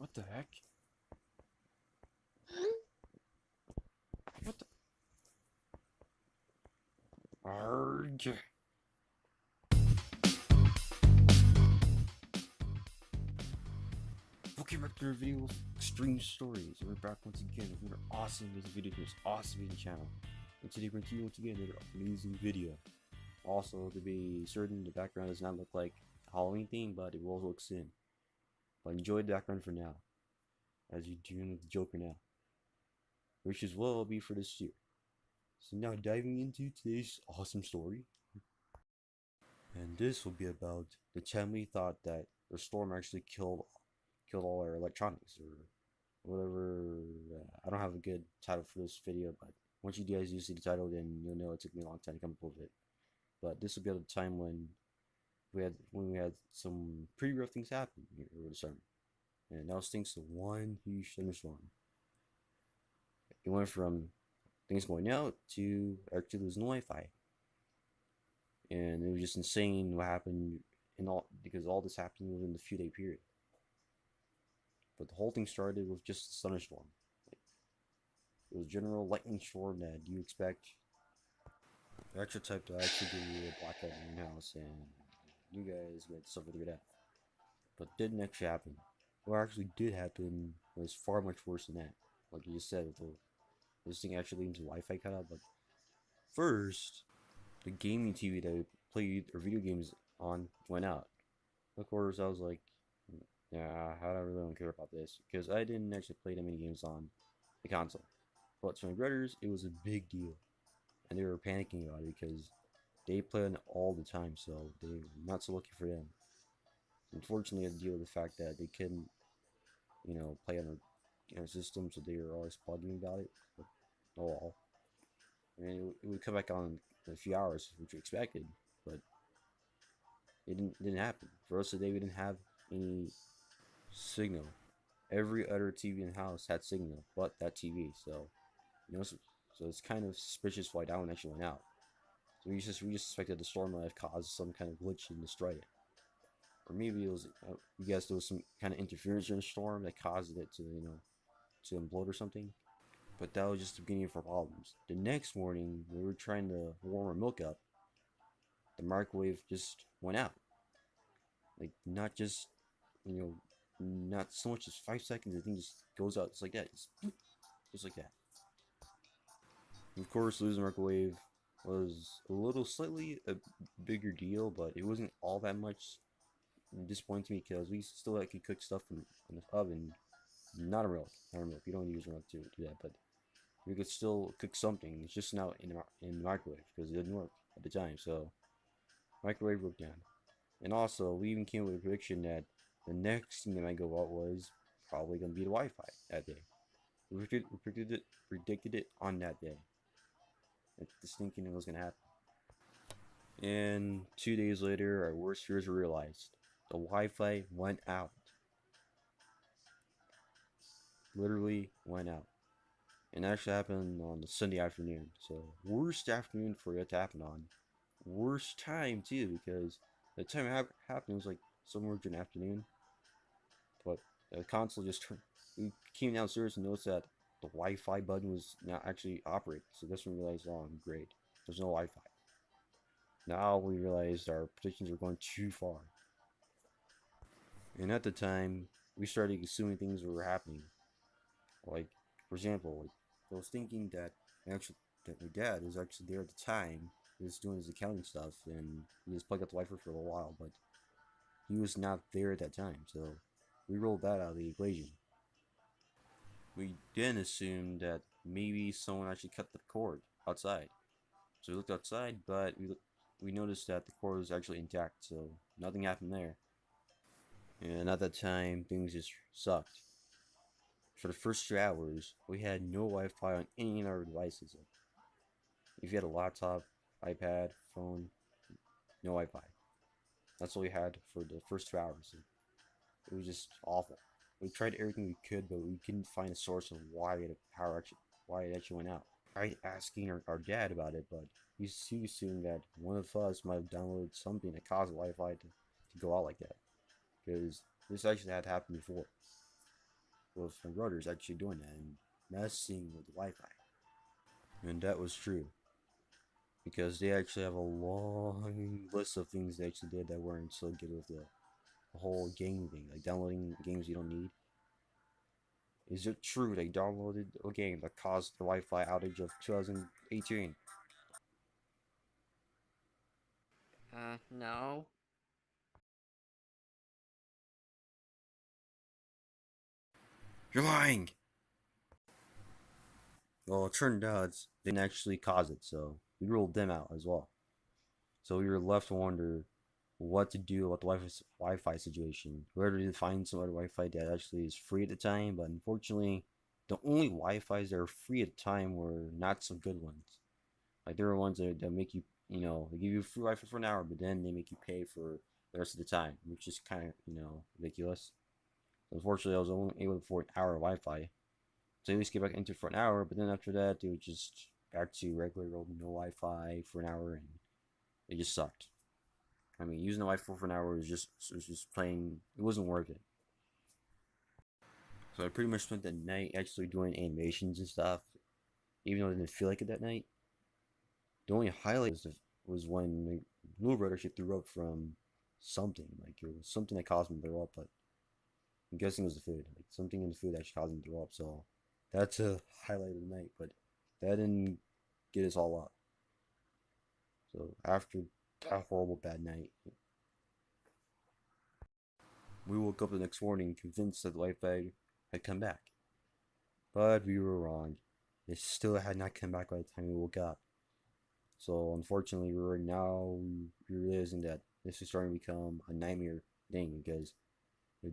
What the heck? What the? Arrgh. Welcome back to our video of extreme stories. We're back once again with another awesome video to this awesome video channel. And today we're going to you once again another amazing video. Also, to be certain, the background does not look like a Halloween theme, but it will look soon. But enjoy the background for now, as you do with the Joker now, which as well will be for this year. So now diving into today's awesome story. And this will be about the time we thought that the storm actually killed all our electronics or whatever. I don't have a good title for this video, but once you guys do see the title, then you'll know it took me a long time to come up with it. But this will be at a time when we had some pretty rough things happen here over the summer, and that was thanks to one huge thunderstorm. It went from things going out to actually losing Wi-Fi, and it was just insane what happened because all this happened within the few-day period. But the whole thing started with just a thunderstorm. It was a general lightning storm that you expect. The extra type to actually give you a blackout in your house, and you guys get stuff figured out. But it didn't actually happen. What actually did happen was far much worse than that. Like you just said, this thing actually leads to Wi-Fi cutout. But first, the gaming TV that we played our video games on went out. Of course, I was like, yeah, I really don't care about this, because I didn't actually play that many games on the console. But to my brothers, it was a big deal, and they were panicking about it because they play on it all the time, so they were not so lucky for them. Unfortunately, I had to deal with the fact that they couldn't, play on their system, so they were always bugging about it. But oh well. I mean, it would come back on in a few hours, which we expected, but it didn't happen. For us today, we didn't have any signal. Every other TV in the house had signal, but that TV. So, so it's kind of suspicious why that one actually went out. So we just suspected the storm might have caused some kind of glitch and destroyed it, or maybe it was we guessed there was some kind of interference in the storm that caused it to to implode or something. But that was just the beginning of our problems. The next morning, we were trying to warm our milk up. The microwave just went out. Like not just not so much as 5 seconds, the thing just goes out just like that, just like that. And of course, losing microwave was slightly a bigger deal, but it wasn't all that much disappointing to me because we still could cook stuff in the oven, not a milk. You don't use milk to do that, but we could still cook something. It's just now in the microwave because it didn't work at the time. So microwave broke down, and also we even came with a prediction that the next thing that might go out was probably going to be the Wi-Fi that day. We predicted it on that day. This thinking was going to happen. And 2 days later, our worst fears were realized. The Wi-Fi went out. Literally went out. And that actually happened on the Sunday afternoon. So, worst afternoon for it to happen on. Worst time, too, because the time it happened was like somewhere during the afternoon. But the console just turned. We came downstairs and noticed that the Wi-Fi button was not actually operating. So that's when we realized, oh, great, there's no Wi-Fi. Now we realized our predictions were going too far. And at the time, we started assuming things were happening. Like, for example, I was thinking that my dad was actually there at the time. He was doing his accounting stuff, and he just plugged up the Wi-Fi for a little while, but he was not there at that time. So we rolled that out of the equation. We then assumed that maybe someone actually cut the cord outside. So we looked outside, but we noticed that the cord was actually intact, so nothing happened there. And at that time, things just sucked. For the first 2 hours, we had no Wi-Fi on any of our devices. If you had a laptop, iPad, phone, no Wi-Fi. That's all we had for the first 2 hours. It was just awful. We tried everything we could, but we couldn't find a source of why it actually went out. I tried asking our dad about it, but he assumed that one of us might have downloaded something that caused Wi-Fi to go out like that, because this actually had happened before. with my routers actually doing that and messing with the Wi-Fi. And that was true, because they actually have a long list of things they actually did that weren't so good with the whole game thing, like downloading games you don't need. Is it true they downloaded a game that caused the Wi-Fi outage of 2018? No. You're lying! Well, it turned out they didn't actually cause it, so we ruled them out as well. So we were left to wonder what to do about the Wi-Fi situation. Where to find some other Wi-Fi that actually is free at the time, but unfortunately, the only Wi-Fi's that are free at the time were not so good ones. Like there are ones that make you, they give you free Wi-Fi for an hour, but then they make you pay for the rest of the time, which is kind of, ridiculous. Unfortunately, I was only able to afford an hour of Wi-Fi, so at least get back into it for an hour. But then after that, it was just back to regular old no Wi-Fi for an hour, and it just sucked. I mean, using the Wi-Fi for an hour was just plain. It wasn't worth it. So I pretty much spent the night actually doing animations and stuff, even though I didn't feel like it that night. The only highlight was when my little brother actually threw up from something. Like it was something that caused him to throw up, but I'm guessing it was the food. Like something in the food actually caused him to throw up. So that's a highlight of the night, but that didn't get us all up. So after that horrible bad night, we woke up the next morning convinced that the Wi-Fi had come back. But we were wrong. It still had not come back by the time we woke up. So unfortunately, we're now realizing that this is starting to become a nightmare thing, because we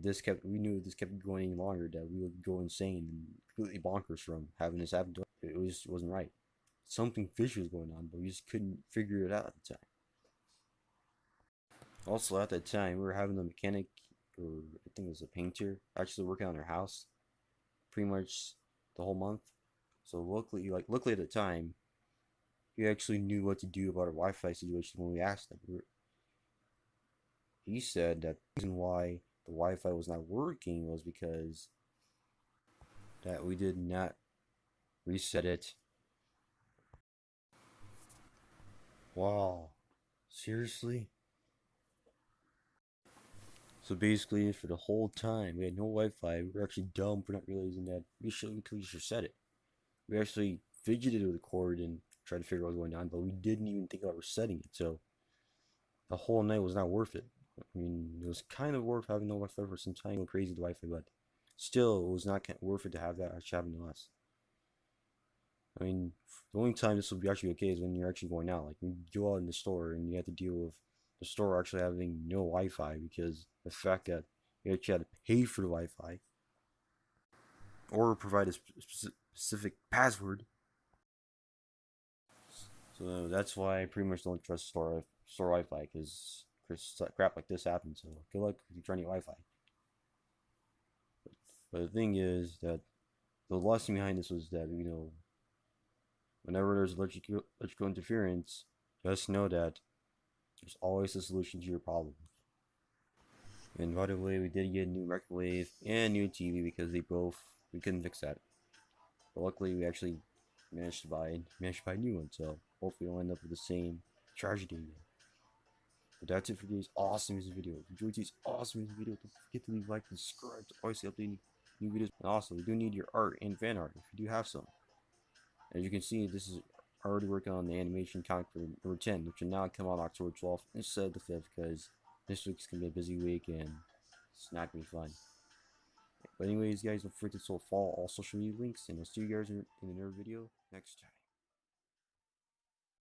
knew if this kept going any longer, that we would go insane and completely bonkers from having this happen to us. It wasn't right. Something fishy was going on, but we just couldn't figure it out at the time. Also, at that time, we were having the mechanic, or I think it was a painter, actually working on our house pretty much the whole month. So luckily at the time, he actually knew what to do about our Wi-Fi situation when we asked him. He said that the reason why the Wi-Fi was not working was because that we did not reset it. Wow, seriously? So basically, for the whole time, we had no Wi-Fi. We were actually dumb for not realizing that we should reset it. We actually fidgeted with the cord and tried to figure out what was going on, but we didn't even think about resetting it. So the whole night was not worth it. I mean, it was kind of worth having no Wi-Fi for some time, going crazy with Wi-Fi, but still, it was not worth it to have that actually happen to us. I mean, the only time this will be actually okay is when you're actually going out. Like, you go out in the store and you have to deal with the store actually having no Wi-Fi, because the fact that you actually had to pay for the Wi-Fi or provide a specific password. So that's why I pretty much don't trust store Wi-Fi, because crap like this happens. So good luck if you're trying to get Wi-Fi. But the thing is that the lesson behind this was that, whenever there's electrical interference, just know that there's always a solution to your problem. And by the way, we did get a new microwave and new TV, because we couldn't fix that. But luckily, we actually managed to buy a new one. So hopefully, we'll end up with the same tragedy again. But that's it for today's awesome music video. If you enjoyed today's awesome music video, don't forget to leave a like and subscribe to always updating new videos. And also, we do need your art and fan art if you do have some. As you can see, this is already working on the animation comic for number 10, which will now come out October 12th instead of the 5th, because this week's gonna be a busy week and it's not gonna be fun. But anyways, guys, don't forget to follow all social media links, and I'll see you guys in another video next time.